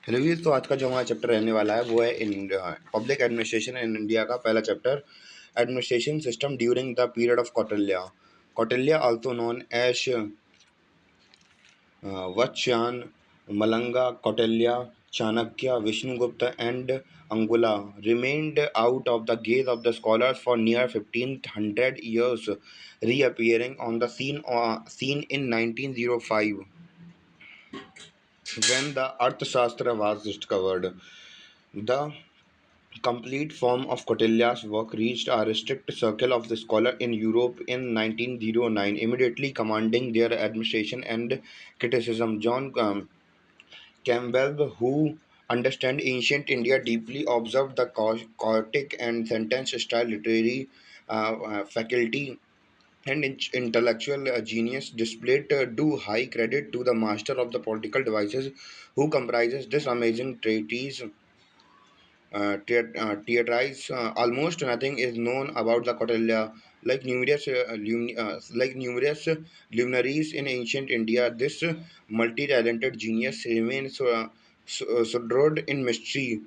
Review तो आज का जो हमारा चैप्टर रहने वाला है वो है in public administration in India का पहला chapter administration system during the period of Kautilya. Kautilya also known as Vachyan, Malanga, Kautilya, Chanakya, Vishnugupta, and Angula remained out of the gaze of the scholars for near 1500 years, reappearing on the scene in 1905 when the Arthashastra was discovered. The complete form of Kautilya's work reached a restricted circle of the scholar in Europe in 1909, immediately commanding their administration and criticism. John Campbell, who understood ancient India deeply, observed the chaotic and sentence-style literary faculty and intellectual genius displayed due high credit to the master of the political devices who comprises this amazing treatise. Theatrize, almost nothing is known about the Kautilya. Like numerous luminaries in ancient India, this multi-talented genius remains shrouded in mystery.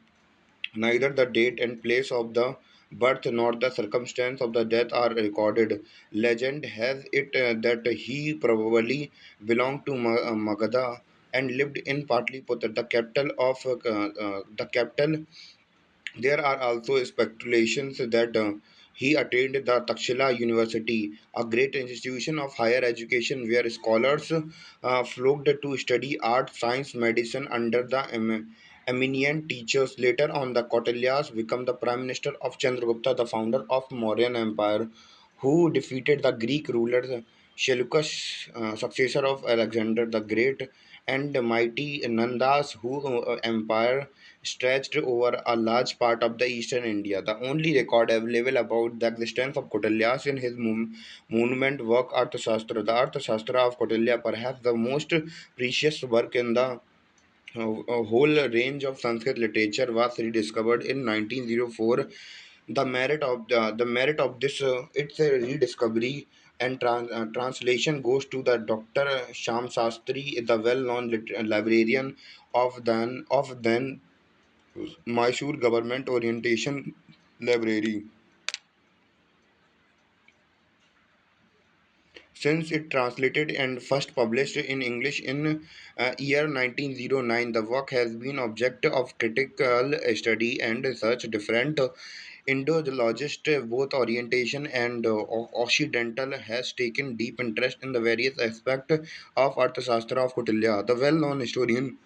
Neither the date and place of the birth nor the circumstance of the death are recorded. Legend has it that he probably belonged to Magadha and lived in Patliputra, the capital. There are also speculations that he attained the Takshila University, a great institution of higher education where scholars flocked to study art, science, medicine under the eminent teachers. Later on, the Kautilyas become the prime minister of Chandragupta, the founder of Mauryan Empire, who defeated the Greek ruler Seleucus, successor of Alexander the Great, and mighty Nandas, whose empire stretched over a large part of the eastern India. The only record available about the existence of Kautilya in his monument work Arthashastra. The Arthashastra of Kautilya, perhaps the most precious work in the a whole range of Sanskrit literature, was rediscovered in 1904. The merit of this its a rediscovery and translation goes to the Dr. Sham Sastri, the well-known librarian of then Mysore Government Orientation Library. Since it translated and first published in English in year 1909, the work has been object of critical study and research. Different Indologists, both orientation and Occidental, has taken deep interest in the various aspects of Arthashastra of Kautilya. The well-known historian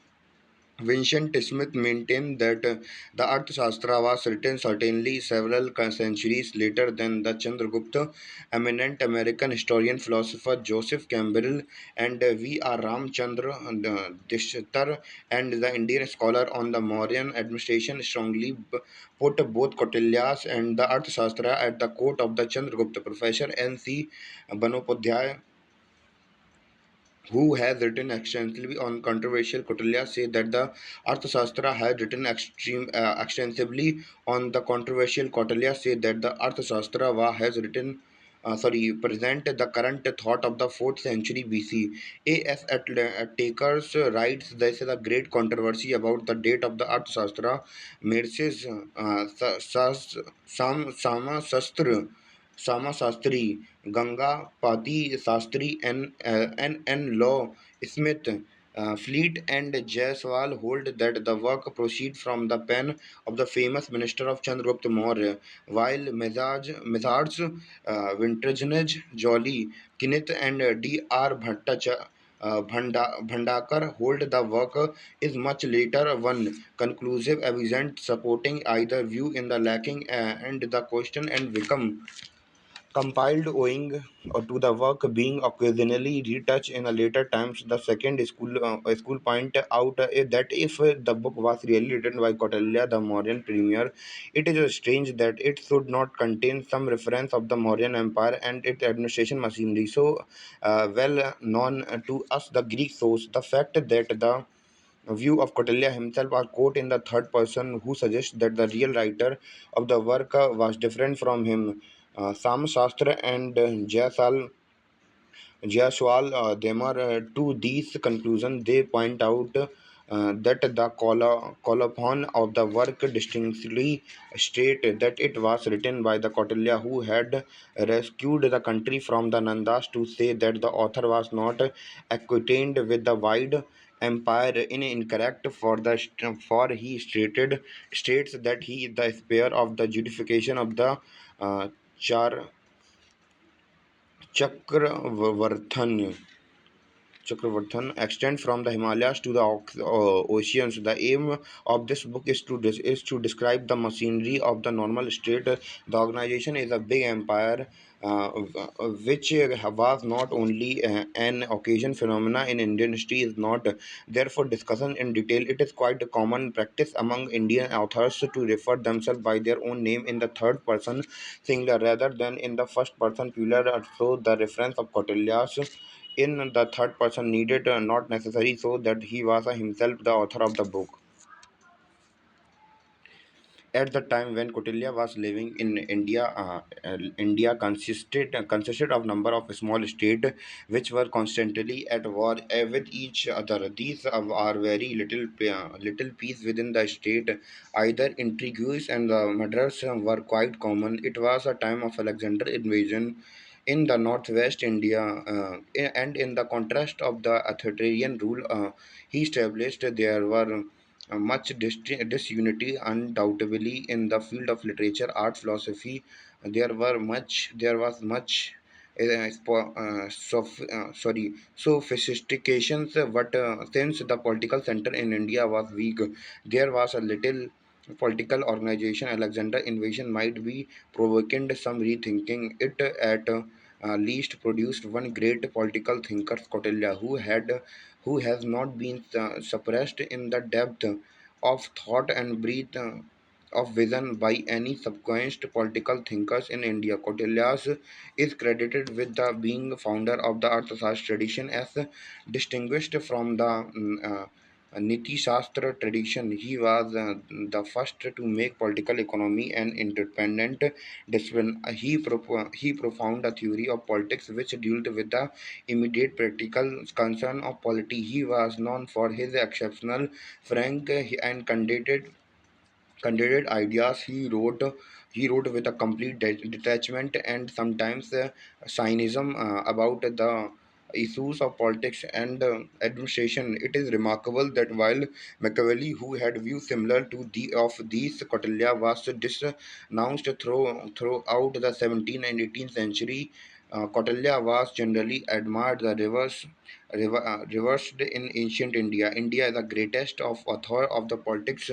Vincent Smith maintained that the Arthashastra was written certainly several centuries later than the Chandragupta. Eminent American historian philosopher Joseph Campbell and V.R. Ramchandra Dishtar and the Indian scholar on the Mauryan administration strongly put both Kautilya's and the Arthashastra at the court of the Chandragupta. Professor N.C. Banopadhyay, who has written extensively on controversial Kautilya, say that the Arthashastra has written extensively on the controversial Kautilya, say that the Arthashastra has written present the current thought of the 4th century BC. A.S. Takers writes this is a great controversy about the date of the Arthashastra. Mirces Sama Sastri, Ganga Pati Sastri, and Law Smith, Fleet, and Jaiswal hold that the work proceeds from the pen of the famous minister of Chandragupta Maurya, while Mizards, Vintage Jolly, Kinit, and D.R. Bhandakar hold the work is much later one conclusive evidence supporting either view in the lacking and the question and become compiled owing to the work being occasionally retouched in a later times. The second school point out that if the book was really written by Kautilya, the Mauryan premier, it is strange that it should not contain some reference of the Mauryan Empire and its administration machinery. So well known to us, the Greek source, the fact that the view of Kautilya himself are quote in the third person who suggests that the real writer of the work was different from him. Sam Shastra and Jaiswal, to these conclusions, they point out that the colophon of the work distinctly state that it was written by the Kautilya who had rescued the country from the Nandas. To say that the author was not acquainted with the wide empire in incorrect for he states that he the spare of the justification of the uh, char Chakravartan extend from the Himalayas to the oceans. The aim of this book is to describe the machinery of the normal state. The organization is a big empire, which was not only an occasion phenomena in Indian history is not therefore discussion in detail. It is quite a common practice among Indian authors to refer themselves by their own name in the third person singular rather than in the first person plural. So the reference of Kautilya's in the third person needed not necessary so that he was himself the author of the book. At the time when Kautilya was living in India, India consisted of number of small states which were constantly at war with each other. These are very little peace within the state. Either intrigues and murders were quite common. It was a time of Alexander invasion in the northwest India, and in the contrast of the authoritarian rule he established, there were much disunity undoubtedly in the field of literature, art, philosophy. There was much sophistications, but since the political center in India was weak, there was a little political organization. Alexander invasion might be provoking some rethinking. It at least produced one great political thinker, Kautilya, who has not been suppressed in the depth of thought and breadth of vision by any subsequent political thinkers in India. Kautilya is credited with the being founder of the Arthashastra tradition as distinguished from the Niti Shastra tradition. He was the first to make political economy an independent discipline. He propounded a theory of politics which dealt with the immediate practical concern of polity. He was known for his exceptional, frank, and candid ideas. He wrote with a complete detachment and sometimes cynicism about the issues of politics and administration. It is remarkable that while Machiavelli, who had views similar to the of these, Kautilya was denounced throughout the 17th and 18th century. Kautilya was generally admired. The reversed in ancient India. India is the greatest of author of the politics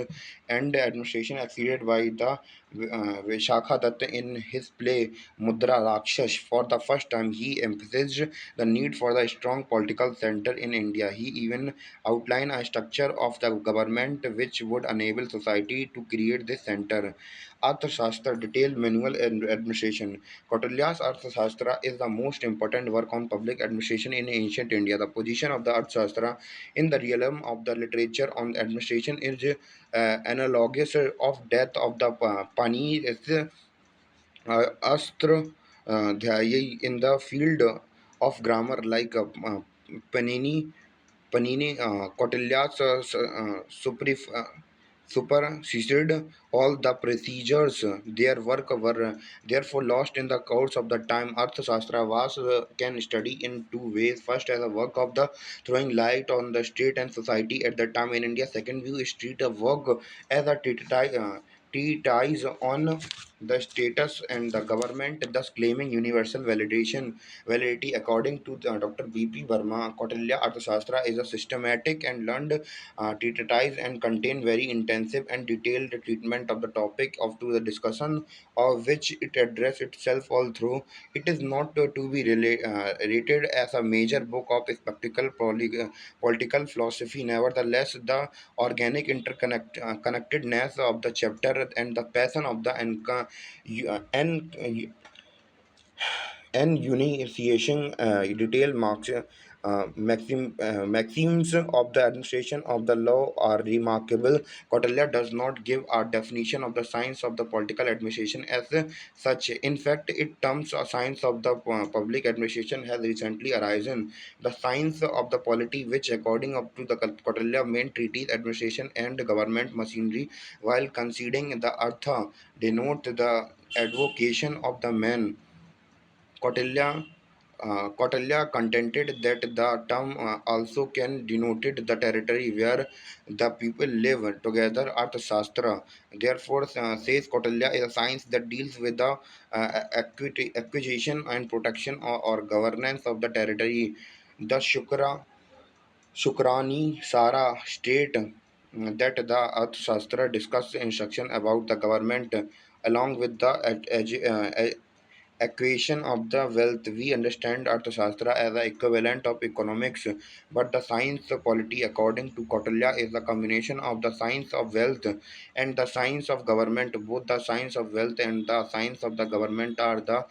and administration, exceeded by the Vishakha Datta in his play Mudra Rakshash. For the first time, he emphasized the need for the strong political center in India. He even outlined a structure of the government which would enable society to create this center. Arthashastra, detailed manual and administration. Kautilya's Arthashastra is the most important work on public administration in ancient India. The position of the Arthashastra in the realm of the literature on administration is analogous of death of the Pani is Astra Dhyayi in the field of grammar like Panini Kautilya's superseded all the procedures. Their work were therefore lost in the course of the time. Arthashastra was can study in two ways. First, as a work of the throwing light on the state and society at the time in India. Second view is street of work as a treatise on the status and the government, thus claiming universal validity. According to Dr. B.P. Verma, Kautilya Arthashastra is a systematic and learned treatise and contain very intensive and detailed treatment of the topic of to the discussion of which it address itself all through. It is not to be rated as a major book of spectacle political philosophy. Nevertheless, the organic connectedness of the chapter and the passion of the and unification detail marks Maxims of the administration of the law are remarkable. Kautilya does not give a definition of the science of the political administration as such. In fact, it terms a science of the public administration has recently arisen. The science of the polity, which according up to the Kautilya main treaties, administration and government machinery, while conceding the artha, denote the advocation of the man. Kautilya contended that the term also can denote the territory where the people live together. Arthashastra, therefore, says Kautilya is a science that deals with the acquisition and protection or governance of the territory. The Shukrani Sara state that the Arthashastra discuss instruction about the government along with the equation of the wealth. We understand Arthashastra as the equivalent of economics, but the science of polity, according to Kautilya, is a combination of the science of wealth and the science of government. Both the science of wealth and the science of the government are the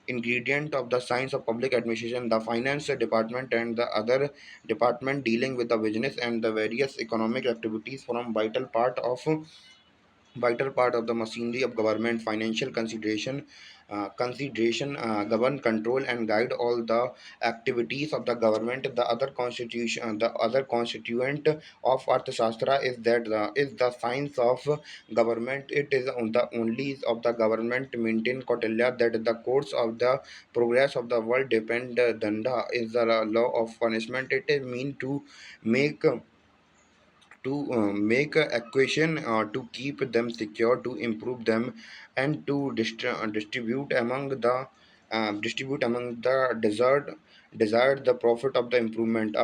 ingredient of the science of public administration. The finance department and the other department dealing with the business and the various economic activities form vital part of the machinery of government. Financial consideration govern, control, and guide all the activities of the government. The other constituent of Arthashastra is that is the science of government. It is on the only of the government maintain Kautilya that the course of the progress of the world depend. Danda is the law of punishment. It is mean make make a equation to keep them secure, to improve them, and to distribute among the desired the profit of the improvement.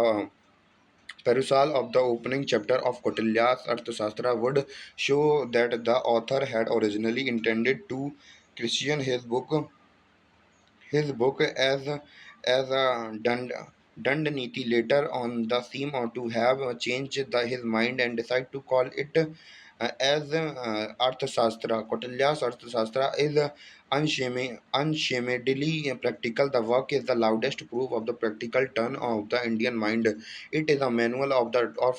Perusal of the opening chapter of Kautilya's Arthashastra would show that the author had originally intended to christian his book as a Dandaniti. Later on, the seem to have changed his mind and decide to call it as Arthashastra. Kautilya's Arthashastra is unshamedly practical. The work is the loudest proof of the practical turn of the Indian mind. It is a manual of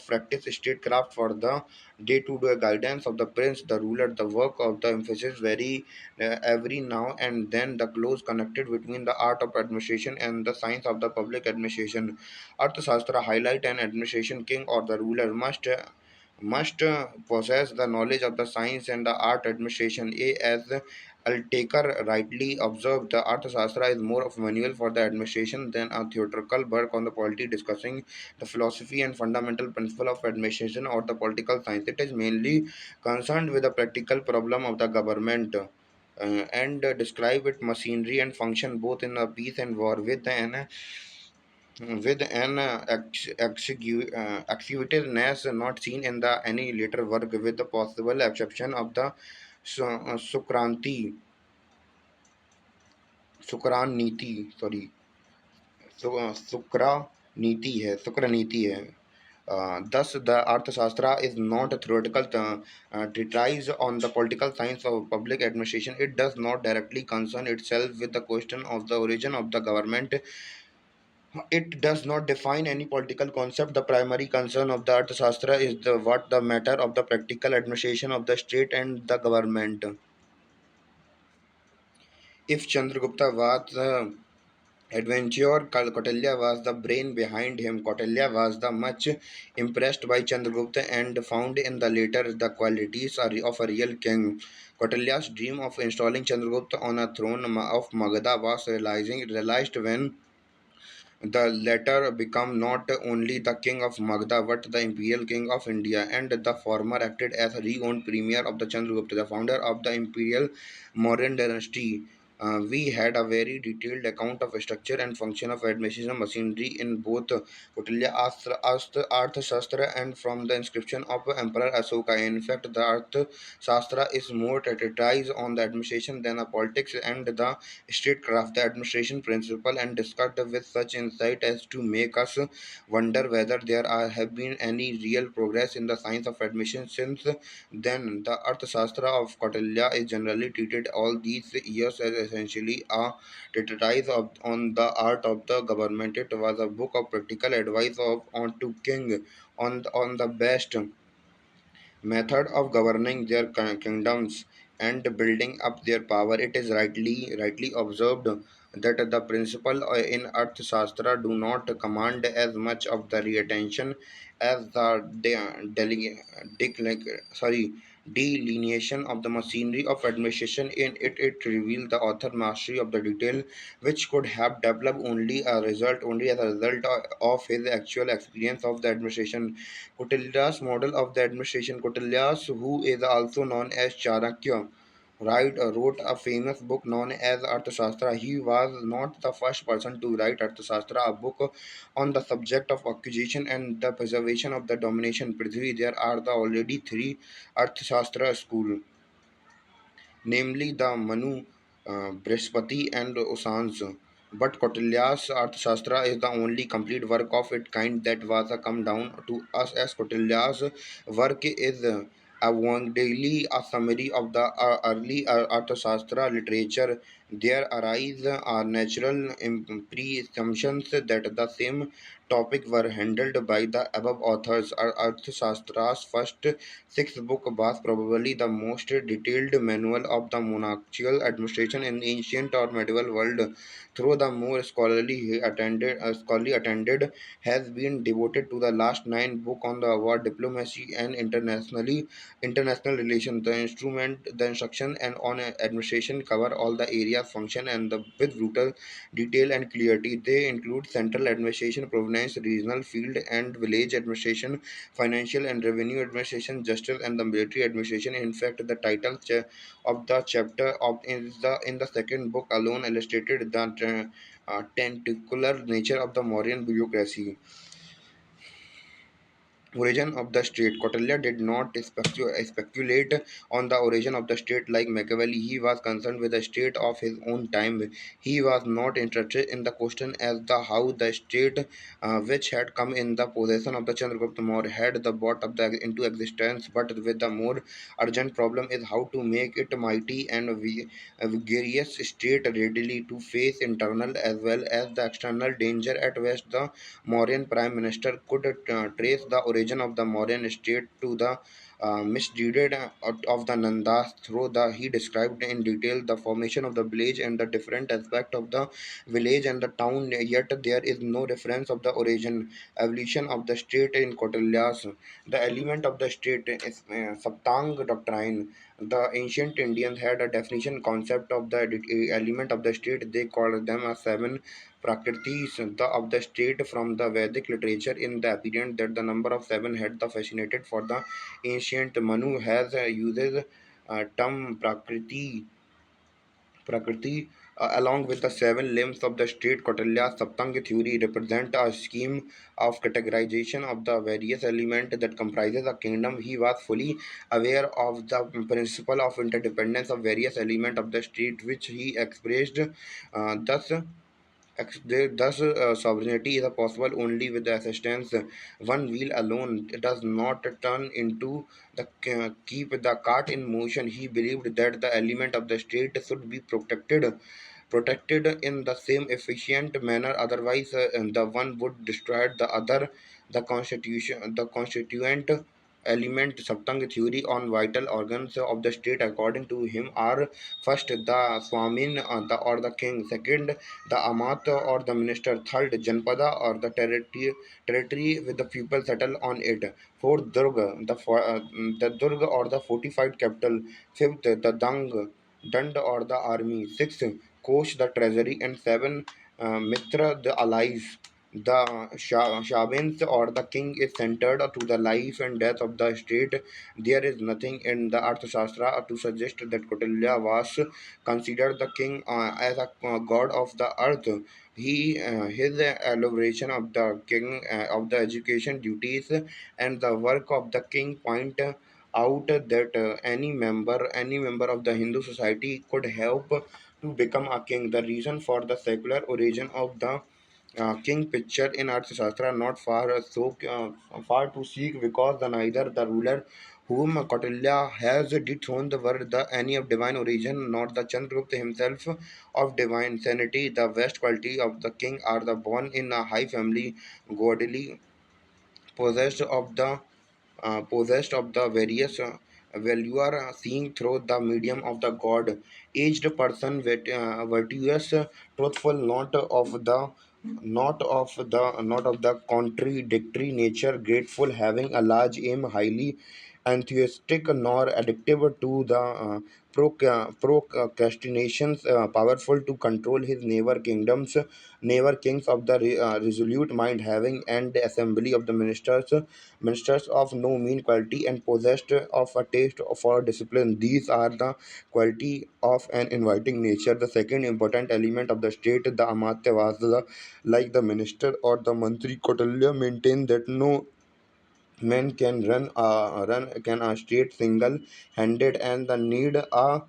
practice statecraft for the day-to-day guidance of the prince, the ruler. The work of the emphasis very every now and then the close connected between the art of administration and the science of the public administration. Arthashastra highlight an administration king or the ruler must possess the knowledge of the science and the art administration. As Altaker rightly observed, the Arthashastra is more of a manual for the administration than a theoretical work on the polity discussing the philosophy and fundamental principle of administration or the political science. It is mainly concerned with the practical problem of the government and describe its machinery and function both in a peace and war with an executiveness not seen in the any later work, with the possible exception of the Sukranti Sukran Niti, sorry, Sukra नीति है. Thus, the Arthashastra is not a theoretical treatise on the political science of public administration. It does not directly concern itself with the question of the origin of the government. It does not define any political concept. The primary concern of the Arthashastra is what the matter of the practical administration of the state and the government. If Chandragupta was adventure, Kautilya was the brain behind him. Kautilya was the much impressed by Chandragupta and found in the latter the qualities of a real king. Kautilya's dream of installing Chandragupta on a throne of Magadha was realized when the latter became not only the king of Magadha but the imperial king of India, and the former acted as a re-owned premier of the Chandragupta, the founder of the imperial Mauryan dynasty. We had a very detailed account of structure and function of administration machinery in both Kautilya Arthashastra and from the inscription of Emperor Asoka. In fact, the Arthashastra is more treatise on the administration than the politics and the statecraft, the administration principle, and discussed with such insight as to make us wonder whether have been any real progress in the science of admission since then. The Arthashastra of Kautilya is generally treated all these years as essentially a treatise on the art of the government. It was a book of practical advice on to king on the best method of governing their kingdoms and building up their power. It is rightly observed that the principle in Arthashastra do not command as much of the attention as the delineation of the machinery of administration. In it, it reveals the author mastery of the detail, which could have developed only as a result of his actual experience of the administration. Kautilya's model of the administration. Kautilya, who is also known as Chanakya, wrote a famous book known as Arthashastra. He was not the first person to write Arthashastra, a book on the subject of acquisition and the preservation of the domination Prithvi. There are the already three Arthashastra schools, namely the Manu, Brihaspati, and Usans. But Kautilya's Arthashastra is the only complete work of its kind that was come down to us, as Kautilya's work is daily a summary of the early Arthashastra literature. There arise natural presumptions that the same topic were handled by the above authors. Arthashastra's first sixth book was probably the most detailed manual of the monarchical administration in the ancient or medieval world. Though the more scholarly attended has been devoted to the last nine book on the war, diplomacy, and international relations. The instrument, the instruction, and on administration cover all the areas function and with brutal detail and clarity. They include central administration, province, regional, field, and village administration, financial and revenue administration, justice, and the military administration. In fact, the title of the chapter of in the second book alone illustrated the tentacular nature of the Mauryan bureaucracy. Origin of the state. Kautilya did not speculate on the origin of the state like Machiavelli. He was concerned with the state of his own time. He was not interested in the question as the how the state which had come in the possession of the Chandragupta Maurya had the brought up into existence, but with the more urgent problem is how to make it mighty and vigorous state readily to face internal as well as the external danger. At west, the Mauryan Prime Minister could trace the origin of the Mauryan state to the misdeeded of the Nandas through the he described in detail the formation of the village and the different aspect of the village and the town, yet there is no reference of the origin evolution of the state in Kautilya's. The element of the state is Saptang doctrine. The ancient Indians had a definition concept of the element of the state. They called them as seven Prakritis of the state from the Vedic literature. In the apparent that the number of seven had the fascinated for the ancient Manu has uses term Prakriti along with the seven limbs of the state. Kautilya's Saptanga theory represent a scheme of categorization of the various elements that comprises a kingdom. He was fully aware of the principle of interdependence of various elements of the state, which he expressed thus. Thus, sovereignty is possible only with the assistance. One wheel alone does not turn into the keep the cart in motion. He believed that the element of the state should be protected in the same efficient manner. Otherwise, the one would destroy the other. The constituent element Saptang theory on vital organs of the state according to him are first the Swamin or the king, second the Amat or the minister, third Janpada or the territory with the people settle on it, fourth Durga, the Durga or the fortified capital, fifth the Dand or the army, sixth Kosh the treasury, and seven Mitra the allies. The Shavins or the king is centered to the life and death of the state. There is nothing in the Arthashastra to suggest that Kautilya was considered the king as a god of the earth. His elaboration of the king of the education duties and the work of the king point out that any member of the Hindu society could help to become a king. The reason for the secular origin of the king picture in Arthashastra not far to seek, because the neither the ruler whom Kautilya has dethroned were the any of divine origin, not the Chandragupta himself of divine sanity. The best quality of the king are the born in a high family, godly, possessed of the various value are seeing through the medium of the god, aged person, virtuous, truthful, not of the contradictory nature, grateful, having a large aim, highly enthusiastic, nor addictive to the procrastinations, powerful to control his neighbor kings of the resolute mind, having and assembly of the ministers of no mean quality, and possessed of a taste for discipline. These are the quality of an inviting nature. The second important element of the state, the Amatya was like the minister or the mantri. Kautilya maintained that no men can run can a state single handed, and the need a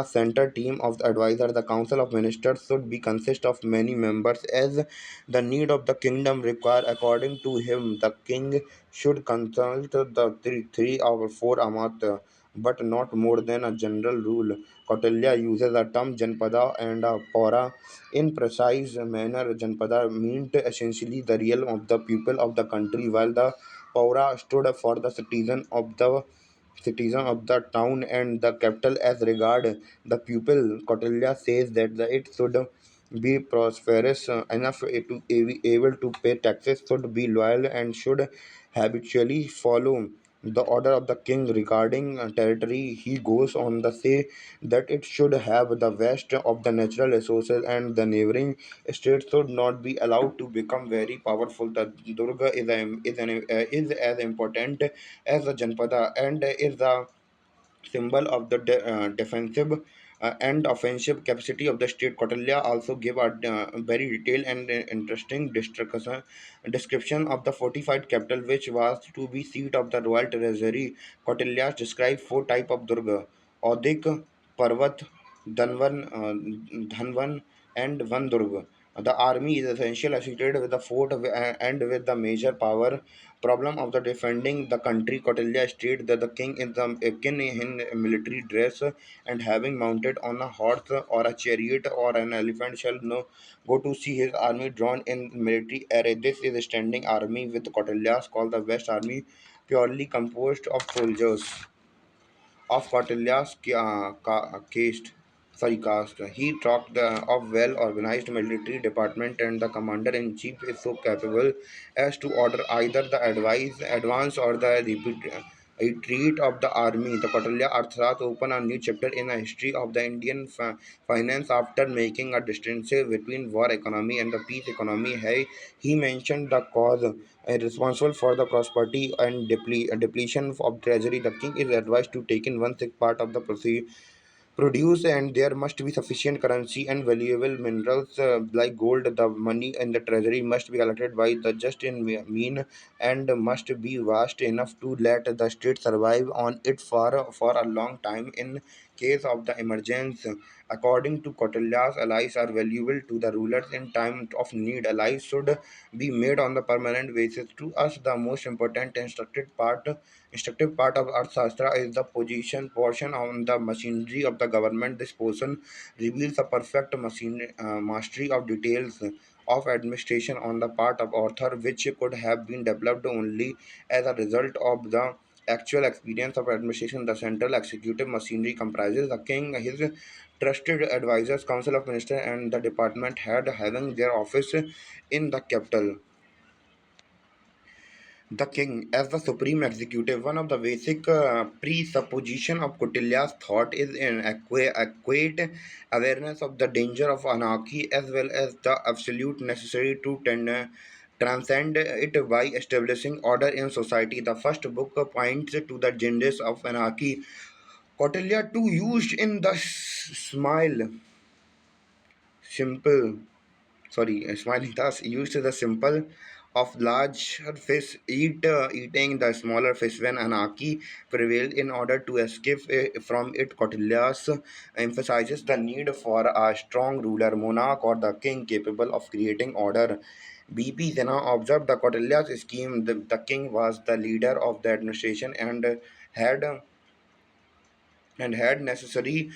center team of the advisor. The council of ministers should be consist of many members, as the need of the kingdom require. According to him, the king should consult the three or four amat, but not more than a general rule. Kautilya uses the term Janpada and Paura in precise manner. Janpada meant essentially the realm of the people of the country, while the Paura stood for the citizen of the town and the capital. As regard the pupil, Kautilya says that it should be prosperous enough to be able to pay taxes, should be loyal, and should habitually follow the order of the king. Regarding territory, he goes on to say that it should have the best of the natural resources, and the neighboring states should not be allowed to become very powerful. The Durga is as important as the Janpada, and is the symbol of the defensive and offensive capacity of the state. Kautilya also gave a very detailed and interesting description of the fortified capital, which was to be seat of the royal treasury. Kautilya described four type of Durga: Audik, Parvat, Dhanvan, and Vandurg. The army is essentially associated with the fort and with the major power problem of the defending the country. Kautilya stated that the king is the king in military dress, and having mounted on a horse or a chariot or an elephant shall no go to see his army drawn in military array. This is a standing army with Kautilya's called the West Army, purely composed of soldiers of Kautilya's caste. He talked of well-organized military department, and the commander-in-chief is so capable as to order either the advance or the retreat of the army. The Kautilya Arthasastra open a new chapter in the history of the Indian finance after making a distinction between war economy and the peace economy. He mentioned the cause responsible for the prosperity and depletion of treasury. The king is advised to take in one-sixth part of the produce, and there must be sufficient currency and valuable minerals like gold. The money in the treasury must be collected by the just in mean, and must be vast enough to let the state survive on it for a long time in case of the emergency. According to Kautilya's, allies are valuable to the rulers in time of need. Allies should be made on the permanent basis. To us, the most important instructive part of Arthashastra is the position portion on the machinery of the government. This portion reveals a perfect mastery of details of administration on the part of author, which could have been developed only as a result of the actual experience of administration. The central executive machinery comprises the king, his trusted advisors, council of ministers, and the department head having their office in the capital. The king, as the supreme executive, one of the basic presupposition of Kautilya's thought is an adequate awareness of the danger of anarchy, as well as the absolute necessary to transcend it by establishing order in society. The first book points to the dangers of anarchy. Kautilya too used in the simple smiling thus used the simple of large fish eating the smaller fish when anarchy prevailed in order to escape from it. Kautilya's emphasizes the need for a strong ruler, monarch, or the king capable of creating order. B.P. Sinha observed the Kautilya's scheme. The king was the leader of the administration had had necessarily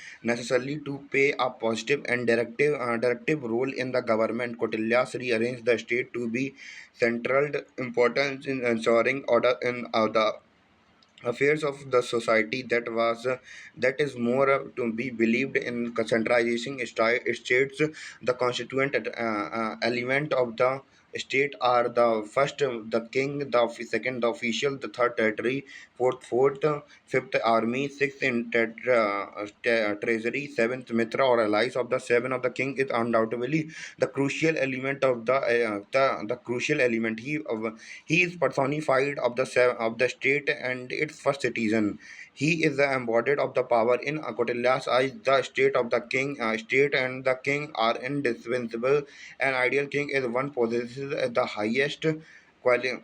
to play a positive and directive role in the government. Kautilya's rearranged the state to be central importance in ensuring order in the affairs of the society. That is more to be believed in centralizing states. The constituent element of the state are the first the king, the second the official, the third territory, fifth army, sixth in treasury, seventh mitra or allies of the seven of the king is undoubtedly the crucial element of the crucial element. He is personified of of the state and its first citizen. He is the embodied of the power. In Kautilya's eyes, the state and the king are indispensable. An ideal king is one possesses the quali-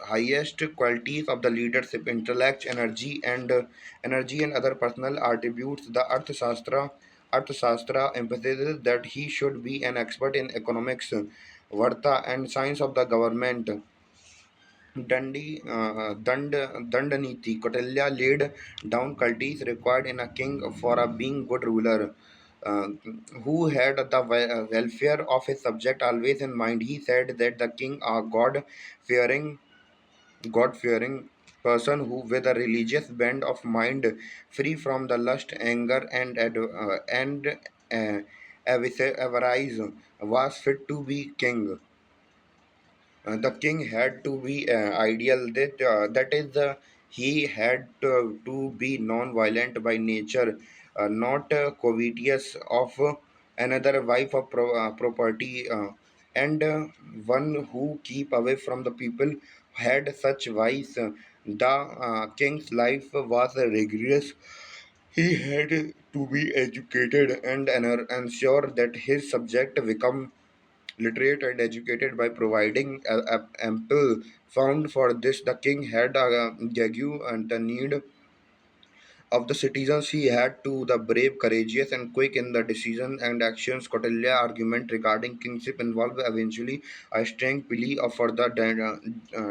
highest qualities of the leadership, intellect, energy and other personal attributes. The Arthashastra emphasizes that he should be an expert in economics, varta, and science of the government. Dandaniti Kautilya laid down qualities required in a king for a being good ruler, uh, who had the welfare of his subject always in mind. He said that the king, a God-fearing, God-fearing person who, with a religious bent of mind, free from the lust, anger, and avarice, was fit to be king. The king had to be ideal, that is he had to be non-violent by nature, not covetous of another wife of property, and one who keep away from the people had such vice. The king's life was rigorous. He had to be educated and ensure that his subject become literate and educated by providing ample found for this. The king had a gag and the need of the citizens. He had to the brave, courageous, and quick in the decision and actions. Kautilya argument regarding kingship involved eventually a strong plea for the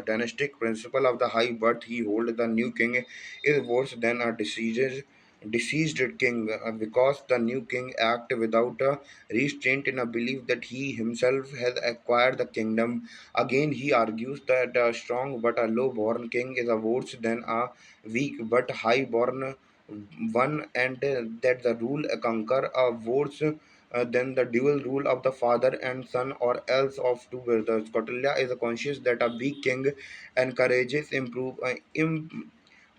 dynastic principle of the high birth. He hold the new king is worse than a deceased king, because the new king act without a restraint in a belief that he himself has acquired the kingdom. Again, he argues that a strong but a low-born king is a worse than a weak but high-born one, and that the rule conquer votes than the dual rule of the father and son, or else of two brothers. Kautilya is conscious that a weak king encourages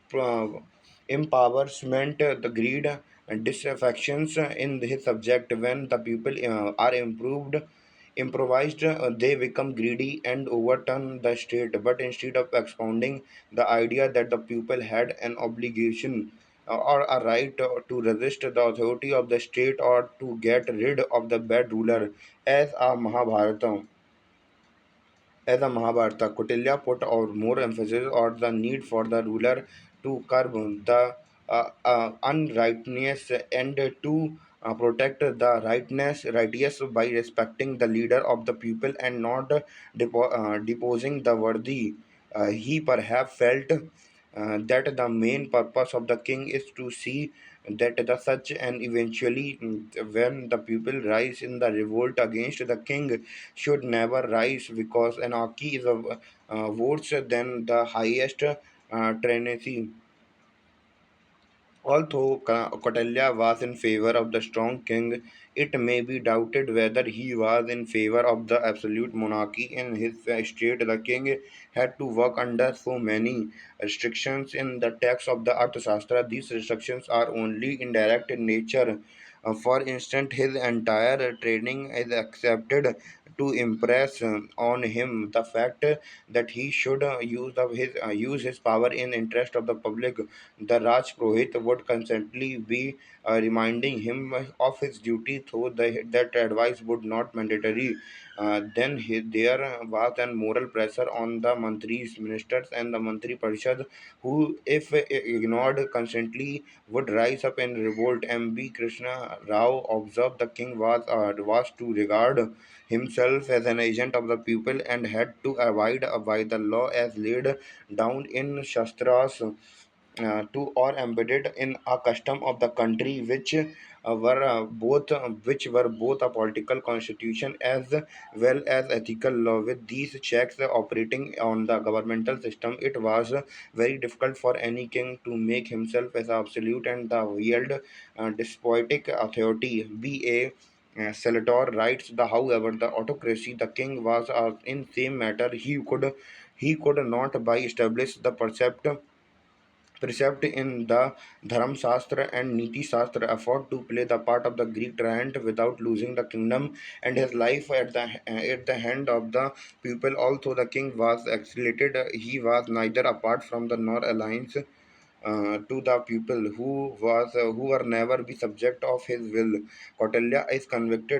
pro- empowerment, the greed, and disaffections in his subject. When the people are improvised, they become greedy and overturn the state. But instead of expounding the idea that the people had an obligation or a right to resist the authority of the state or to get rid of the bad ruler, as a Mahabharata, Kautilya put or more emphasis on the need for the ruler to curb the unrightness and to protect the righteous by respecting the leader of the people and not deposing the worthy. He perhaps felt that the main purpose of the king is to see that the such and eventually, when the people rise in the revolt against the king, should never rise, because anarchy is worse than the highest tyranny. Although Kautilya was in favor of the strong king, it may be doubted whether he was in favor of the absolute monarchy in his state. The king had to work under so many restrictions in the text of the Arthashastra. These restrictions are only indirect in nature. For instance, his entire training is accepted to impress on him the fact that he should use his power in interest of the public. The Raj Purohit would constantly be reminding him of his duty, though that advice would not mandatory. There was an moral pressure on the mantris, ministers, and the mantri parishad, who, if ignored constantly, would rise up in revolt. M.B. Krishna Rao observed the king was to regard himself as an agent of the people and had to abide by the law as laid down in Shastras, to or embedded in a custom of the country, which were both a political constitution as well as ethical law. With these checks operating on the governmental system, it was very difficult for any king to make himself as absolute and the wield despotic authority. Salator writes the however the autocracy the king was in same matter he could not by establish the precept in the Dharam Shastra and Niti Shastra afford to play the part of the Greek tyrant without losing the kingdom and his life at the hand of the people. Although the king was exiled, he was neither apart from the nor alliance to the people who were never be subject of his will. Kautilya is Kautilya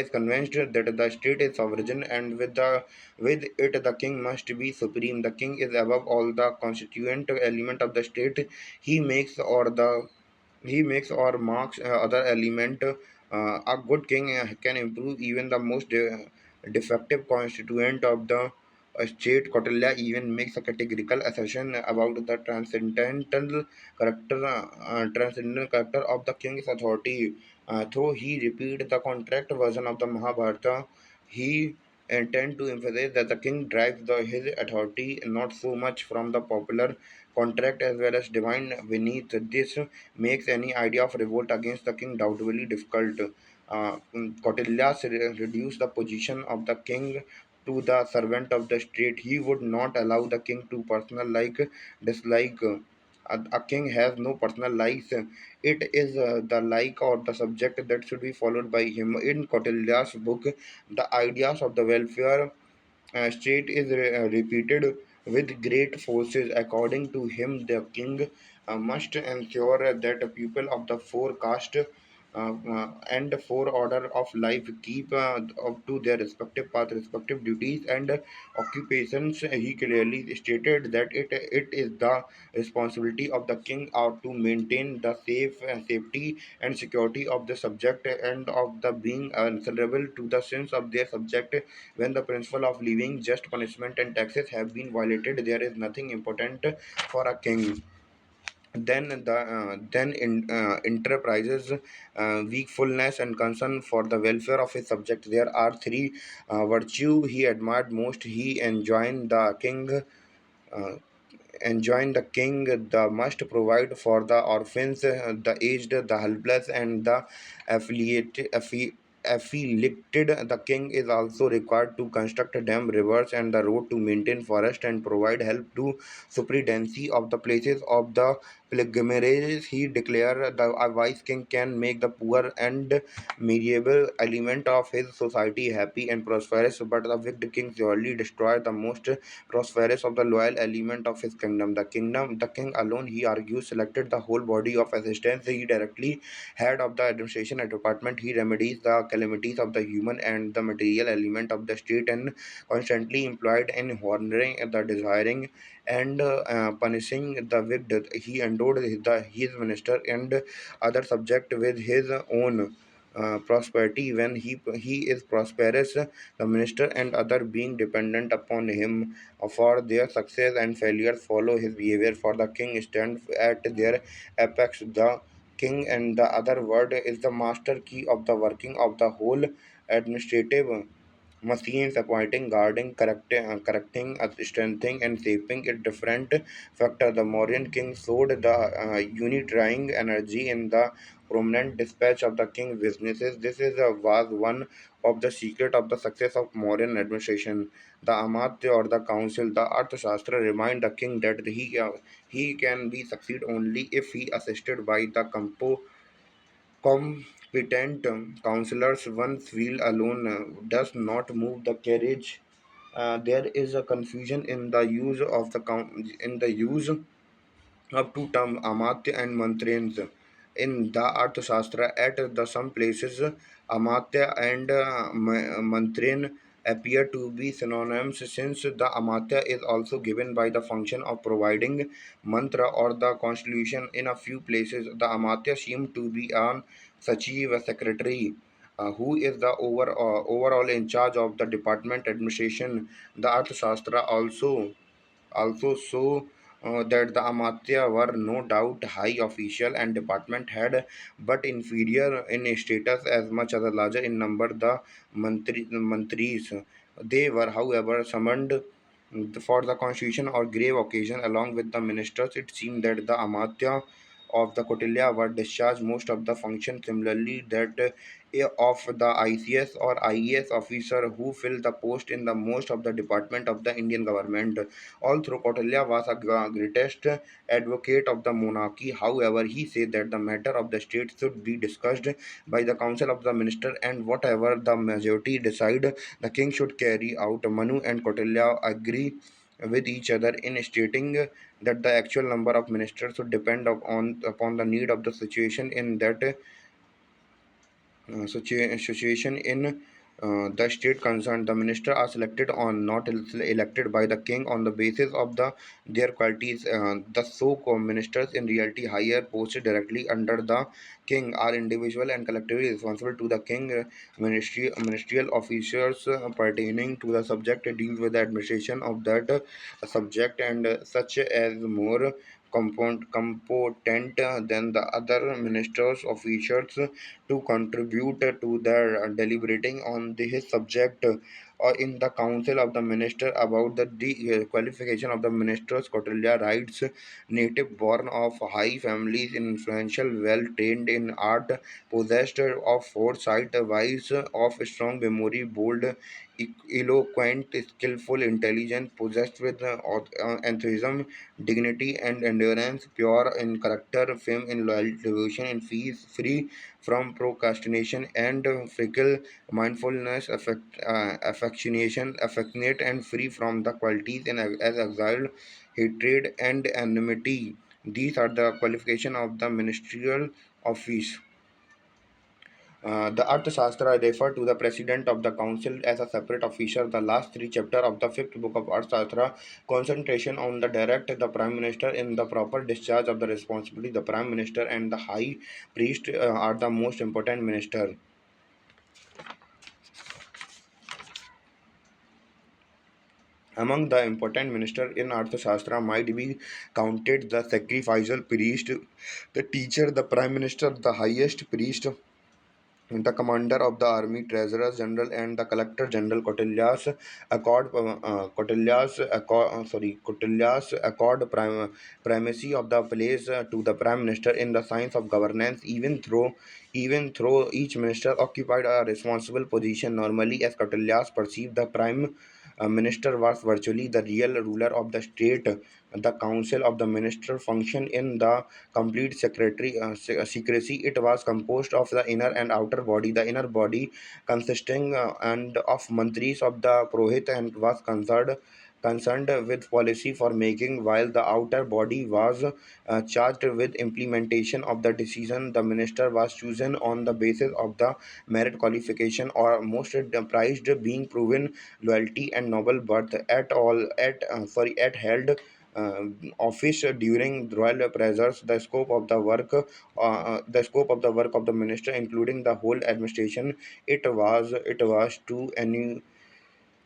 is convinced that the state is sovereign and with it the king must be supreme. The king is above all the constituent element of the state. He makes or the he makes or marks other element. A good king can improve even the most defective constituent of the state. Kautilya even makes a categorical assertion about the transcendental character of the king's authority. Though he repeat the contract version of the Mahabharata, he intend to emphasize that the king derives his authority not so much from the popular contract as well as divine beneath. This makes any idea of revolt against the king doubtfully difficult. Kautilya reduced the position of the king to the servant of the state. He would not allow the king to personal dislike. A king has no personal likes. It is the like or the subject that should be followed by him. In Kautilya's book, the ideas of the welfare state is repeated with great forces. According to him, the king must ensure that the people of the four caste and the four order of life keep up to their respective path, respective duties and occupations. He clearly stated that it is the responsibility of the king to maintain the safety and security of the subject and of the being answerable to the sins of their subject. When the principle of leaving just punishment and taxes have been violated, there is nothing important for a king. Then enterprises wakefulness and concern for the welfare of his subject. There are three virtue he admired most. He uh, enjoin the king the must provide for the orphans, the aged, the helpless, and the afflicted. The king is also required to construct dam, rivers, and the road to maintain forest and provide help to superintendency of the places of the pilgrimages. He declared the a wise king can make the poor and miserable element of his society happy and prosperous, but the wicked king surely destroy the most prosperous of the loyal element of his kingdom. The king alone, he argues, selected the whole body of assistants. He directly head of the administration and department. He remedies the calamities of the human and the material element of the state and constantly employed in honoring the desiring and punishing the wicked. He endowed his minister and other subject with his own prosperity. When he is prosperous, the minister and other being dependent upon him for their success and failures follow his behavior. For the king stands at their apex. The king and the other word is the master key of the working of the whole administrative. machines, appointing, guarding, correcting, strengthening, and shaping it different factor. The Mauryan king showed the unifying energy in the prominent dispatch of the king's businesses. This was one of the secret of the success of Mauryan administration. The Amatya or the council, the Arthashastra remind the king that he can be succeed only if he assisted by the competent counselors. One wheel alone does not move the carriage. There is a confusion in the use of in the use of two terms Amatya and Mantrens. In the Arthashastra, at the some places, Amatya and Mantrin appear to be synonyms since the Amatya is also given by the function of providing mantra or the constitution. In a few places, the Amatya seem to be an Sachiv, a secretary. Who is the overall in charge of the department administration? The Arthashastra also show that the Amatya were no doubt high official and department head, but inferior in status as much as larger in number the mantris. They were, however, summoned for the constitution or grave occasion along with the ministers. It seemed that the Amatya of the Kautilya were discharged most of the function similarly that of the ICS or IES officer who fill the post in the most of the department of the Indian government. All through Kautilya was a greatest advocate of the monarchy. However, he said that the matter of the state should be discussed by the council of the minister, and whatever the majority decide, the king should carry out. Manu and Kautilya agree with each other in stating that the actual number of ministers should depend upon the need of the situation in that situation in the state concerned. The minister are selected on not elected by the king on the basis of their qualities. The so-called ministers in reality higher posted directly under the king are individual and collectively responsible to the king. Ministerial officers pertaining to the subject deals with the administration of that subject and such as more competent than the other ministers officials to contribute to the deliberating on his subject in the council of the minister about the qualification of the ministers. Kautilya writes, native born of high families, influential, well trained in art, possessed of foresight, wise, of strong memory, bold, eloquent, skillful, intelligent, possessed with enthusiasm, dignity, and endurance, pure in character, firm in loyalty, devotion, and fees, free from procrastination and fickle mindfulness, affectionate, and free from the qualities as exiled, hatred, and enmity. These are the qualification of the ministerial office. The Arthashastra refer to the president of the council as a separate officer. The last three chapters of the fifth book of Arthashastra concentration on the direct the prime minister in the proper discharge of the responsibility. The prime minister and the high priest are the most important minister. Among the important ministers in Arthashastra might be counted the sacrificial priest, the teacher, the prime minister, the highest priest, the commander of the army, treasurer general, and the collector general. Kautilya's accord primacy of the place to the prime minister in the science of governance, even though each minister occupied a responsible position. Normally, as Kautilya's perceived, the prime minister was virtually the real ruler of the state. The council of the minister functioned in the complete secrecy. It was composed of the inner and outer body. The inner body consisting and of mantris of the Prohit and was concerned with policy for making, while the outer body was charged with implementation of the decision. The minister was chosen on the basis of the merit qualification or most prized being proven loyalty and noble birth at held office during royal pressures. The scope of the minister including the whole administration. It was to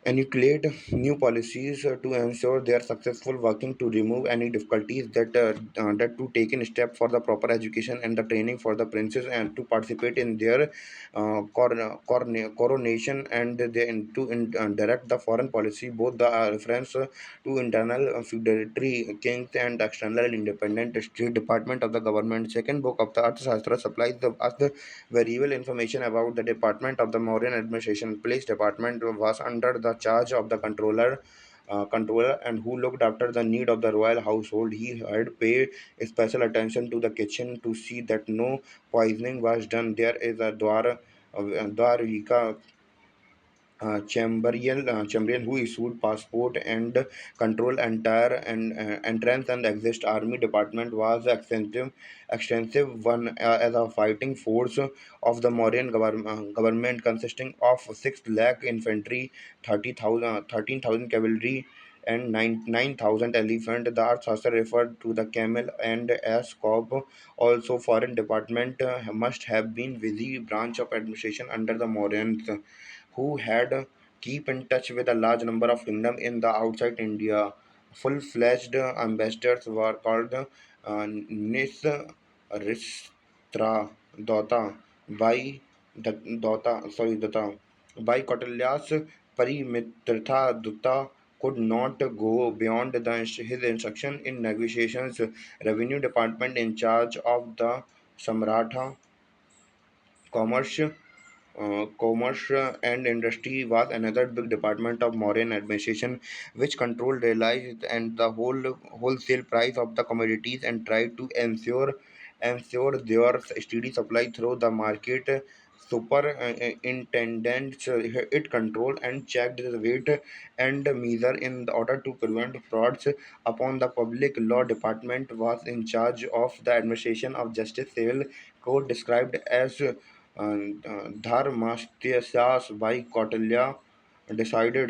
enucleate new policies to ensure their successful working to remove any difficulties that to take in step for the proper education and the training for the princes and to participate in their coronation and direct the foreign policy both the reference to internal feudatory kings and external independent state department of the government. Second book of the Arthashastra supplies us the valuable information about the department of the Mauryan administration. Police department was under the charge of the controller and who looked after the need of the royal household. He had paid special attention to the kitchen to see that no poisoning was done. There is a Dwarika Chamberlain who issued passport and control entire and entrance and exit. Army department was extensive one as a fighting force of the Mauryan government consisting of 6 lakh infantry, 30,000 13,000 cavalry and 9,000 elephant. The Arthashastra referred to the camel and as cob. Also, foreign department must have been busy branch of administration under the Mauryans who had keep in touch with a large number of kingdoms in the outside India. Full-fledged ambassadors were called Nisristra Dota by Dota by Kautilya's Parimitratha Dutta could not go beyond his instruction in negotiations. Revenue department in charge of the Samratha commerce commerce and industry was another big department of Mauryan administration, which controlled, realized, and the wholesale price of the commodities and tried to ensure their steady supply through the market. Superintendents it controlled and checked the weight and measure in order to prevent frauds upon the public. Law department was in charge of the administration of justice. Civil code described as Dharmasthasas by Kautilya decided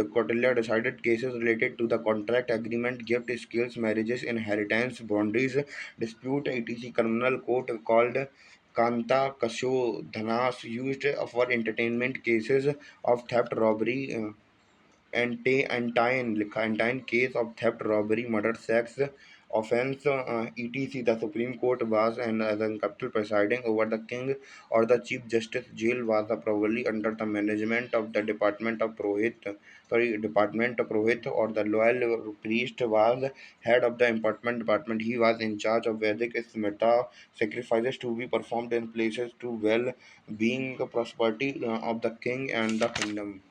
cases related to the contract agreement, gift, skills, marriages, inheritance, boundaries, dispute, etc. Criminal court called Kanta Kasho Dhanas used for entertainment cases of theft, robbery, entire case of theft, robbery, murder, sex offense, etc. The Supreme Court was and as a capital presiding over the king or the chief justice. Jail was probably under the management of the Department of Purohit or the loyal priest was head of the important department. He was in charge of Vedic Smrita sacrifices to be performed in places to well being prosperity of the king and the kingdom.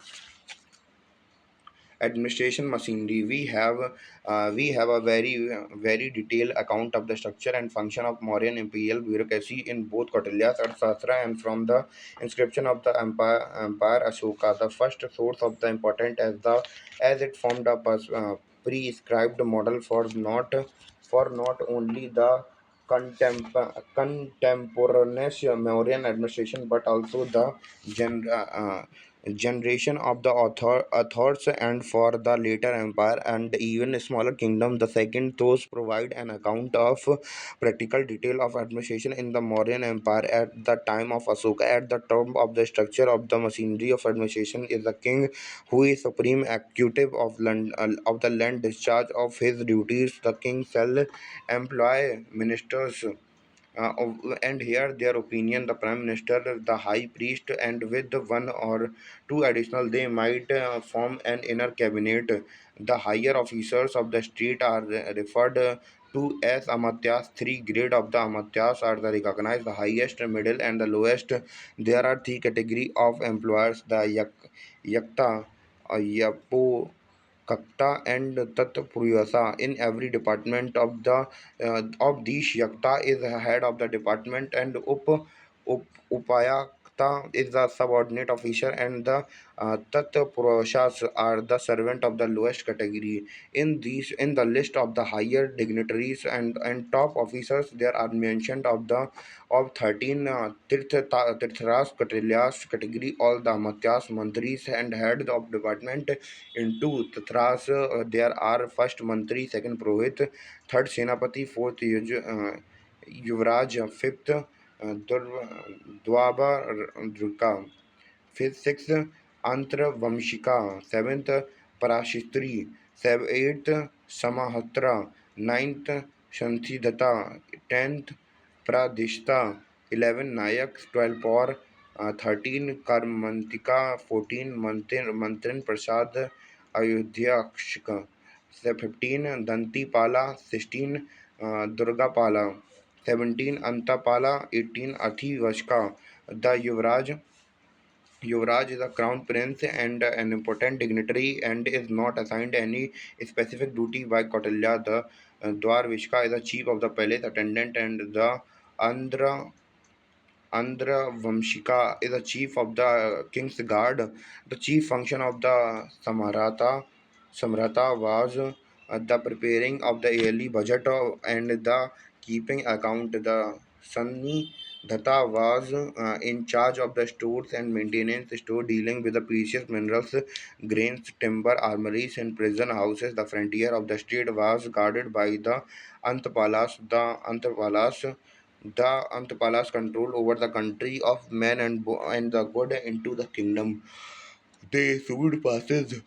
Administration machinery. We have a very detailed account of the structure and function of Mauryan imperial bureaucracy in both Kautilya's Arthashastra and from the inscription of the empire Ashoka. The first source of the important as it formed a prescribed model for not only the contemporaneous Mauryan administration but also the gen, uh, uh, generation of the authors and for the later empire and even smaller kingdom. The second those provide an account of practical detail of administration in the Mauryan empire at the time of Ashoka. At the top of the structure of the machinery of administration is the king who is supreme executive of the land discharge of his duties. The king shall employ ministers and hear their opinion. The prime minister, the high priest, and with one or two additional, they might form an inner cabinet. The higher officers of the state are referred to as amatyas. Three grade of the amatyas are the recognized: the highest, middle, and the lowest. There are three category of employers: the yakta, yapo Kakta and Tatpuruyasa. In every department of these, Yakta is the head of the department, and Upayakta is the subordinate officer, and the Tatpuruyasas are the servant of the lowest category. In the list of the higher dignitaries and top officers, there are mentioned of 13 Tirtharas Katrilyas category, all the Matyas, Mantris, and heads of department. In two Tathras, there are first Mantri, second Purohit, third Senapati, fourth Yuvraj, fifth Dwaba Druka, fifth, sixth Antravamshika, 7th Parashitri, 8th Samahatra, 9th Shantidatta, 10th Pradishta, 11 Nayak, 12 Paur, 13 Karmantika, 14 Mantrin Prasad Ayodhyakshika, 15 Dantipala, 16 Durgapala, 17 Antapala, 18 Athivashka. The Yuvraj is a crown prince and an important dignitary and is not assigned any specific duty by Kautilya. The Dwarvishka is the chief of the palace attendant and the Andhra Vamshika is the chief of the king's guard. The chief function of the Samrata was the preparing of the yearly budget and the keeping account. The Sunni Datta was in charge of the stores and maintenance store dealing with the precious minerals, grains, timber, armories, and prison houses. The frontier of the state was guarded by the Antpalas. The Antpalas control over the country of men and the good into the kingdom. They issued passes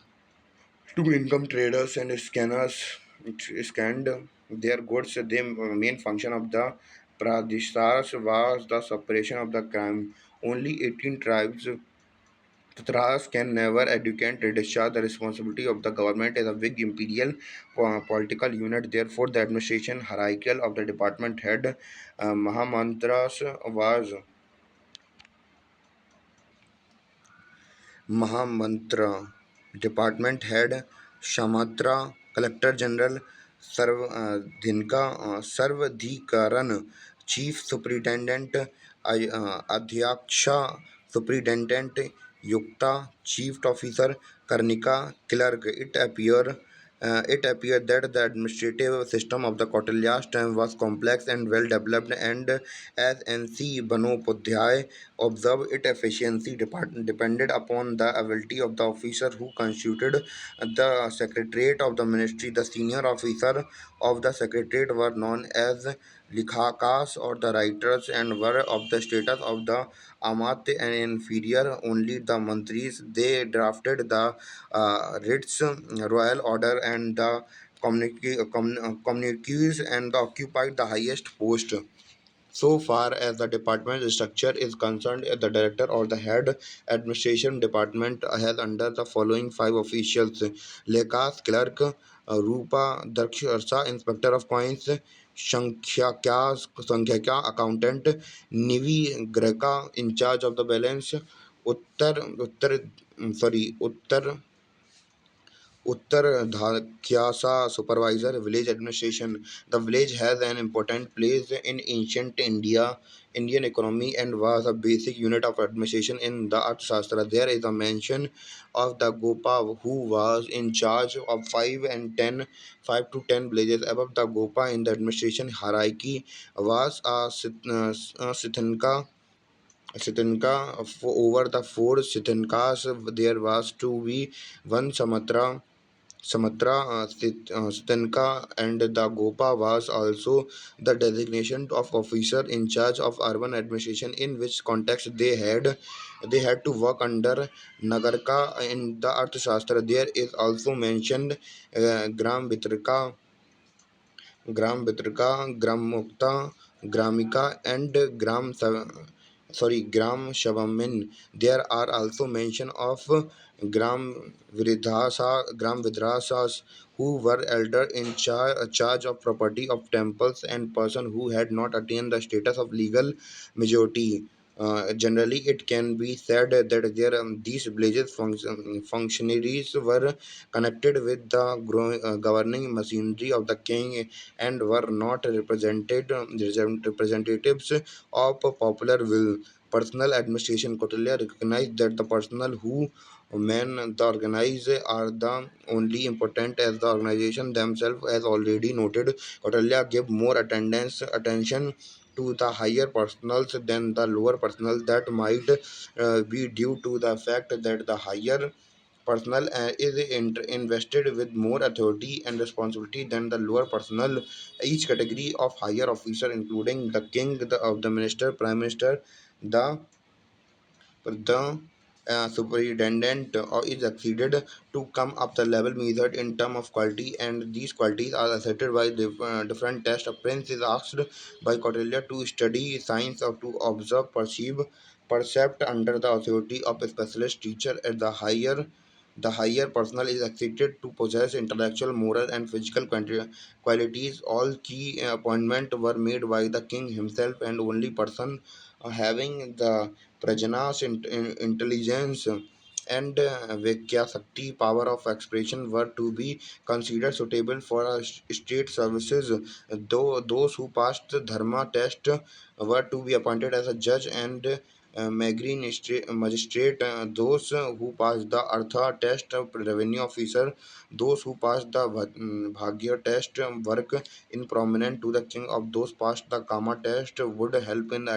to income traders and scanned their goods. The main function of the Pradishtas was the suppression of the crime. Only 18 tribes Tatras can never educate or discharge the responsibility of the government as a big imperial political unit. Therefore, the administration hierarchical of the department head Mahamantras was Mahamantra, Department Head Shamatra, Collector General Sarvadhikaran, Chief Superintendent Adhyaksha, Superintendent Yukta, Chief Officer Karnika, Clerk. It appeared that the administrative system of the Kautilya's time was complex and well developed, and as N.C. Banopodhyay observed, its efficiency depended upon the ability of the officer who constituted the secretariat of the ministry. The senior officer of the secretariat were known as likhakas or the writers and were of the status of the amatya and inferior only the mantris. They drafted the writs, royal order, and the communiques and occupied the highest post. So far as the department structure is concerned, the director or the head administration department has under the following five officials: Lekas clerk, Rupa Daksharsa inspector of coins, Sankhya accountant, Nivi Greka in charge of the balance, Uttar Uttardhakyasa supervisor village administration. The village has an important place in ancient Indian economy and was a basic unit of administration in the Arthashastra. There is a mention of the Gopa who was in charge of 5 to 10 villages. Above the Gopa in the administration hierarchy was a Sitanka. Over the four Sitankas there was to be one Stenka, and the Gopa was also the designation of officer in charge of urban administration, in which context they had to work under Nagarka. In the Arthashastra there is also mentioned Gram Vitrika, Gram Mukta, Gramika, and Gram Shavamin. There are also mention of Gram Vidrasas, who were elder in charge of property of temples and person who had not attained the status of legal majority. Generally, it can be said that these villages functionaries were connected with the governing machinery of the king and were not representatives of popular will. Personal administration Kautilya recognized that the personnel who man the organize are the only important as the organization themselves. As already noted, Kautilya give more attention to the higher personals than the lower personal. That might be due to the fact that the higher personnel is invested with more authority and responsibility than the lower personnel. Each category of higher officer, including the king, of the minister, prime minister, the superintendent is exceeded to come up the level measured in term of quality, and these qualities are asserted by different tests. A prince is asked by Cordelia to study science or to observe, perceive, percept under the authority of a specialist teacher. At the higher personal is expected to possess intellectual, moral, and physical qualities. All key appointments were made by the king himself, and only person having the prajna's intelligence and Vikya Sakti power of expression were to be considered suitable for state services. Though those who passed the Dharma test were to be appointed as a judge and magistrate, those who passed the Artha test, revenue officer, those who passed the Bhagya test, work in prominent to the king. Of those passed the Kama test would help in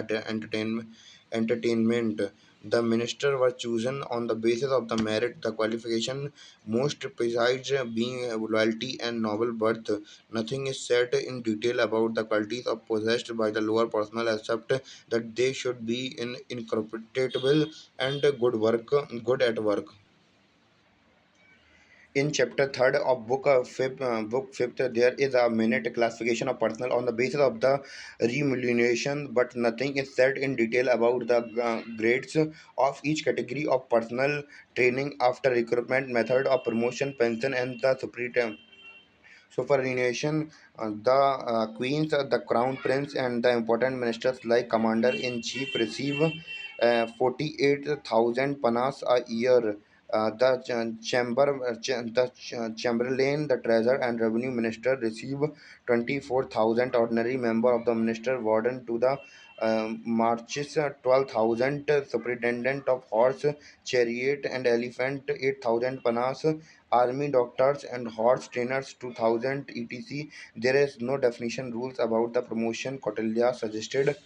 entertainment. The minister were chosen on the basis of the merit, the qualification, most besides being loyalty and noble birth. Nothing is said in detail about the qualities of possessed by the lower personnel except that they should be incorporatable and good at work. In chapter third of book fifth, there is a minute classification of personnel on the basis of the remuneration, but nothing is said in detail about the grades of each category of personnel, training after recruitment, method of promotion, pension, and the superannuation. The queens, the crown prince, and the important ministers like commander in chief receive 48,000 panas a year. The chamberlain, the treasurer, and revenue minister receive 24,000. Ordinary member of the minister, warden to the marches 12,000. Superintendent of horse, chariot, and elephant 8,000 panas. Army doctors and horse trainers 2000 etc. There is no definition rules about the promotion. Kautilya suggested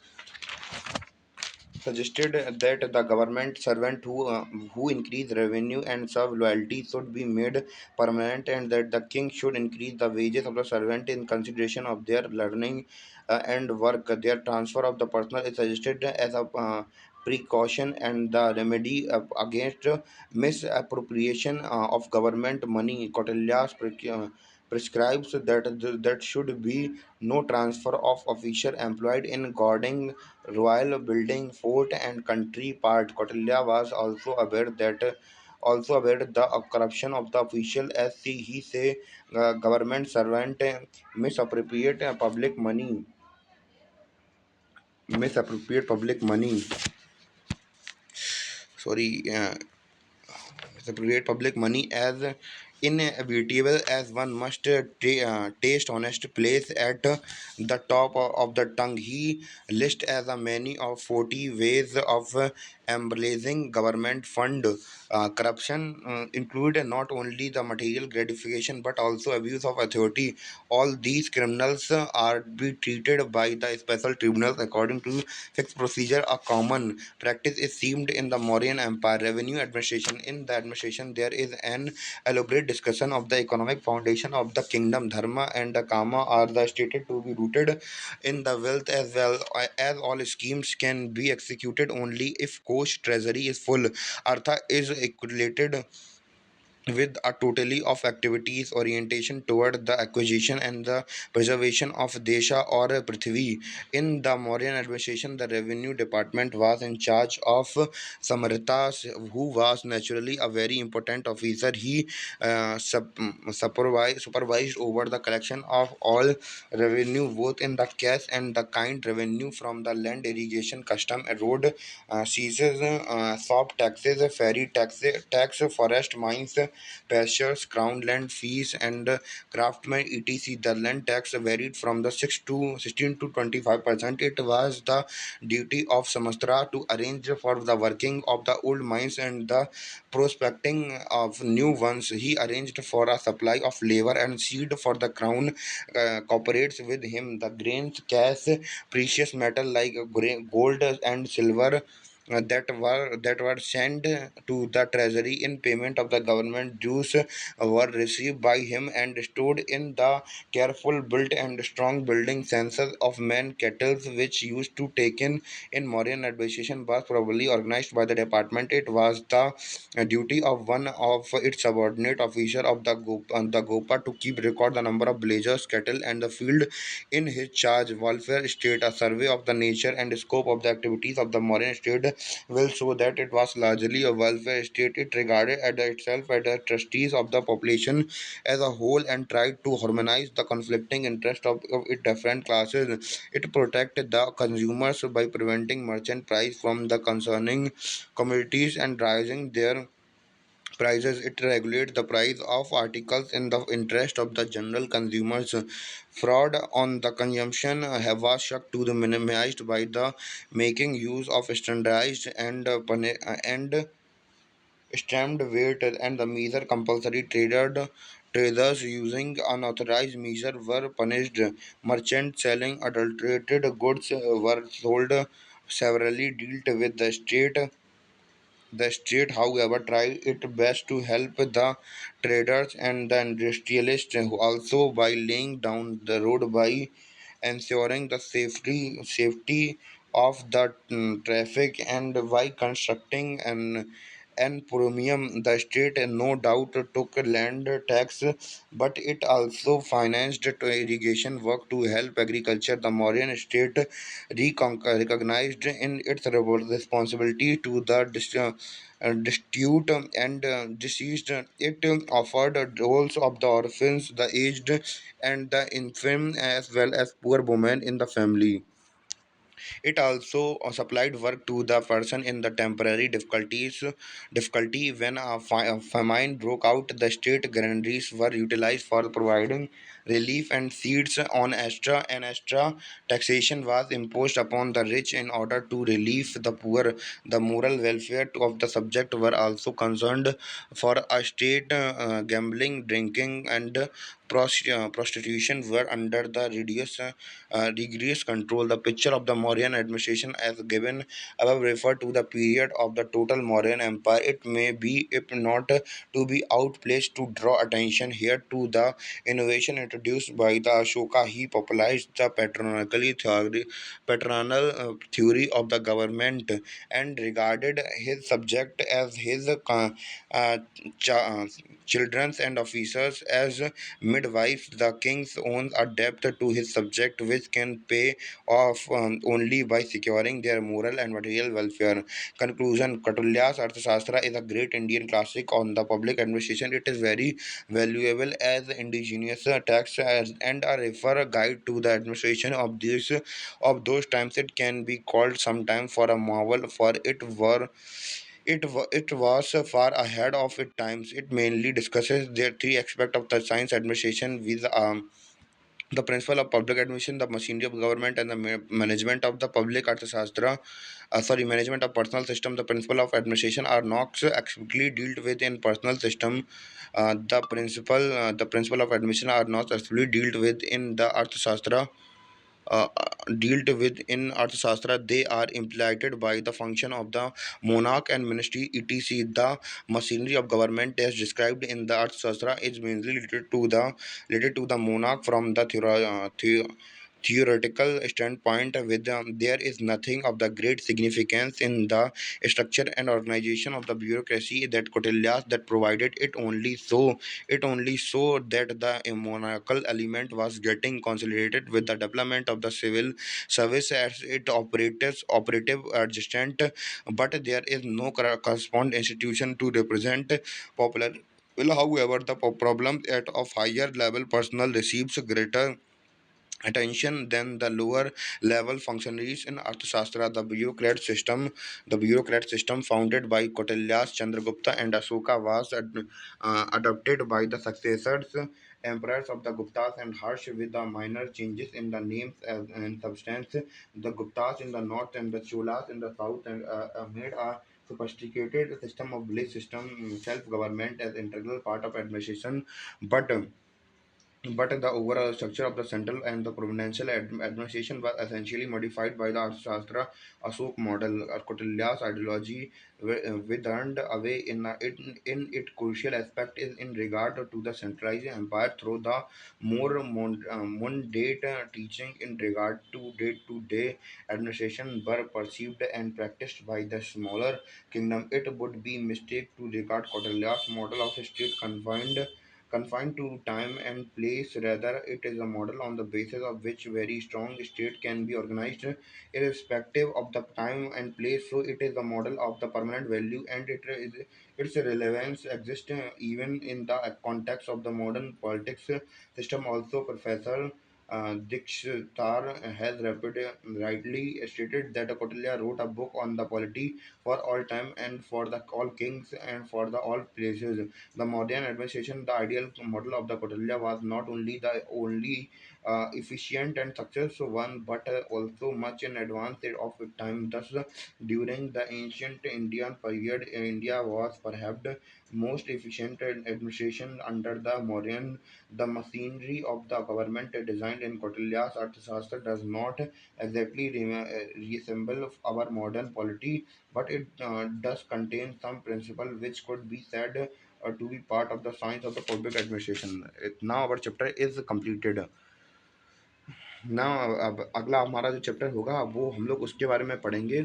that the government servant who increase revenue and serve loyalty should be made permanent, and that the king should increase the wages of the servant in consideration of their learning and work. Their transfer of the personal is suggested as a precaution and the remedy against misappropriation of government money. Kautilya's prescribes that should be no transfer of official employed in guarding royal building, fort, and country part. Kautilya was also aware the corruption of the official, as he say government servant misappropriate public money. Sorry, separate public money as inevitable as one must taste honest place at the top of the tongue. He lists as a many of 40 ways of embracing government fund. Corruption include not only the material gratification but also abuse of authority. All these criminals are be treated by the special tribunals according to fixed procedure. A common practice is seen in the Mauryan Empire revenue administration. In the administration, there is an elaborate discussion of the economic foundation of the kingdom. Dharma and the Kama are the stated to be rooted in the wealth as well as all schemes can be executed only if coach treasury is full. Artha is equated with a totally of activities orientation toward the acquisition and the preservation of desha or prithvi. In the Mauryan administration, the revenue department was in charge of Samarita, who was naturally a very important officer. He supervised over the collection of all revenue, both in the cash and the kind revenue from the land, irrigation, custom, road, seizures, soft taxes, ferry taxes, tax, forest mines, pastures, crown land fees, and craftsmen etc. The land tax varied from the 6 to 16 to 25%. It was the duty of Samastra to arrange for the working of the old mines and the prospecting of new ones. He arranged for a supply of labor and seed for the crown. Cooperates with him the grains, cash, precious metal like gold and silver, that were sent to the treasury in payment of the government dues were received by him and stored in the careful built and strong building census of men cattle which used to take in Mauryan administration was probably organized by the department. It was the duty of one of its subordinate officer of the Gopa to keep record the number of villagers, cattle, and the field in his charge. Welfare state, a survey of the nature and scope of the activities of the Mauryan state will show that it was largely a welfare state. It regarded itself as the trustees of the population as a whole and tried to harmonize the conflicting interests of its different classes. It protected the consumers by preventing merchant price from the concerning commodities and raising their prices. It regulates the price of articles in the interest of the general consumers. Fraud on the consumption was shocked to the minimized by the making use of standardized and stamped weight and the measure compulsory traders using unauthorized measure were punished. Merchants selling adulterated goods were sold severely dealt with the state, however, tried its best to help the traders and the industrialists who also by laying down the road by ensuring the safety of the traffic and by constructing an premium. The state no doubt took land tax, but it also financed to irrigation work to help agriculture. The Mauryan state recognized in its responsibility to the destitute and deceased. It offered roles of the orphans, the aged, and the infirm, as well as poor women in the family. It also supplied work to the person in the temporary difficulty when a famine broke out. The state granaries were utilized for providing relief and seeds on extra taxation was imposed upon the rich in order to relieve the poor. The moral welfare of the subject were also concerned for a state. Gambling, drinking, and prostitution were under the rigorous control. The picture of the Mauryan administration as given above refer to the period of the total Mauryan Empire. It may be, if not to be outplaced, to draw attention here to the innovation introduced by the Ashoka. He popularized the patronal theory of the government and regarded his subject as his uh, ch- uh, children and officers as midwives. The king owns a debt to his subject which can pay off only by securing their moral and material welfare. Conclusion: Kautilya's Arthashastra is a great Indian classic on the public administration. It is very valuable as indigenous text and a refer guide to the administration of those times. It can be called sometime for a marvel, for it was far ahead of its times. It mainly discusses the three aspects of the science administration with the principle of public administration, the machinery of government, and the management of the public arthashastra. Management of personal system. The principle of administration are not explicitly dealt with in personal system. The principle of administration are not explicitly dealt with in the arthashastra uh, dealt with in Arthashastra. They are implied by the function of the monarch and ministry, etc. The machinery of government, as described in the Arthashastra, is mainly related to the monarch from the theoretical standpoint. With there is nothing of the great significance in the structure and organization of the bureaucracy that Kautilya that provided. It only so that the monarchical element was getting consolidated with the development of the civil service as it operative adjacent, but there is no corresponding institution to represent popular will. However, the problem at of higher level personnel receives greater attention than the lower level functionaries in Arthashastra. The bureaucrat system founded by Kautilya, Chandragupta, and Ashoka was adopted by the successors emperors of the Guptas and Harsh with the minor changes in the names and substance. The Guptas in the north and the Cholas in the south and made a sophisticated system of village system self-government as integral part of administration, but but the overall structure of the central and the provincial administration was essentially modified by the Arthashastra Asok model. Kautilya's ideology withered away in its crucial aspect is in regard to the centralized empire through the more mundane teaching in regard to day-to-day administration were perceived and practiced by the smaller kingdom. It would be mistake to regard Kautilya's model of state confined to time and place. Rather, it is a model on the basis of which very strong state can be organized irrespective of the time and place. So, it is a model of the permanent value, and its relevance exists even in the context of the modern politics system. Also, Professor Dikshitar has rightly stated that Kautilya wrote a book on the polity for all time and for the all kings and for the all places. The modern administration, the ideal model of the Kautilya, was not only the only efficient and successful one, but also much in advance of its time. Thus, during the ancient Indian period, India was perhaps the most efficient administration under the Mauryan. The machinery of the government designed in Kautilya's Arthashastra does not exactly resemble our modern polity, but it does contain some principle which could be said to be part of the science of the public administration. Now our chapter is completed. now अब अगला हमारा जो chapter होगा वो हम लोग उसके बारे में पढ़ेंगे,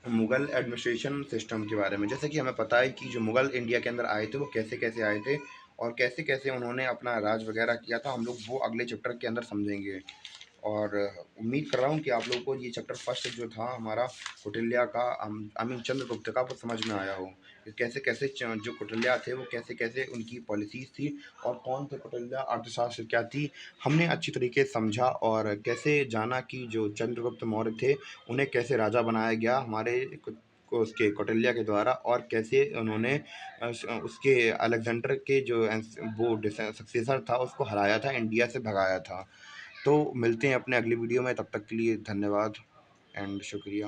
मुगल एडमिनिस्ट्रेशन सिस्टम के बारे में। जैसे कि हमें पता है कि जो मुगल इंडिया के अंदर आए थे वो कैसे कैसे आए थे और कैसे कैसे उन्होंने अपना राज वगैरह किया था, हम लोग वो अगले चैप्टर के अंदर समझेंगे। और उम्मीद कर रहा हूँ कि आप लोगों को ये चैप्टर फर्स्ट जो था हमारा कौटिल्य का, आई मीन चंद्रगुप्त का, वो समझ में आया हो कि कैसे कैसे जो कौटिल्य थे वो कैसे कैसे उनकी पॉलिसीज थी और कौन थे कौटिल्य, अर्थशास्त्र क्या थी, हमने अच्छी तरीके से समझा। और कैसे जाना कि जो चंद्रगुप्त मौर्य थे उन्हें कैसे राजा बनाया गया हमारे को उसके कौटिल्य के द्वारा, और कैसे उन्होंने उसके अलेक्जेंडर के जो वो सक्सेसर था उसको हराया था, इंडिया से भगाया था। तो मिलते हैं अपने अगली वीडियो में, तब तक के लिए धन्यवाद एंड शुक्रिया।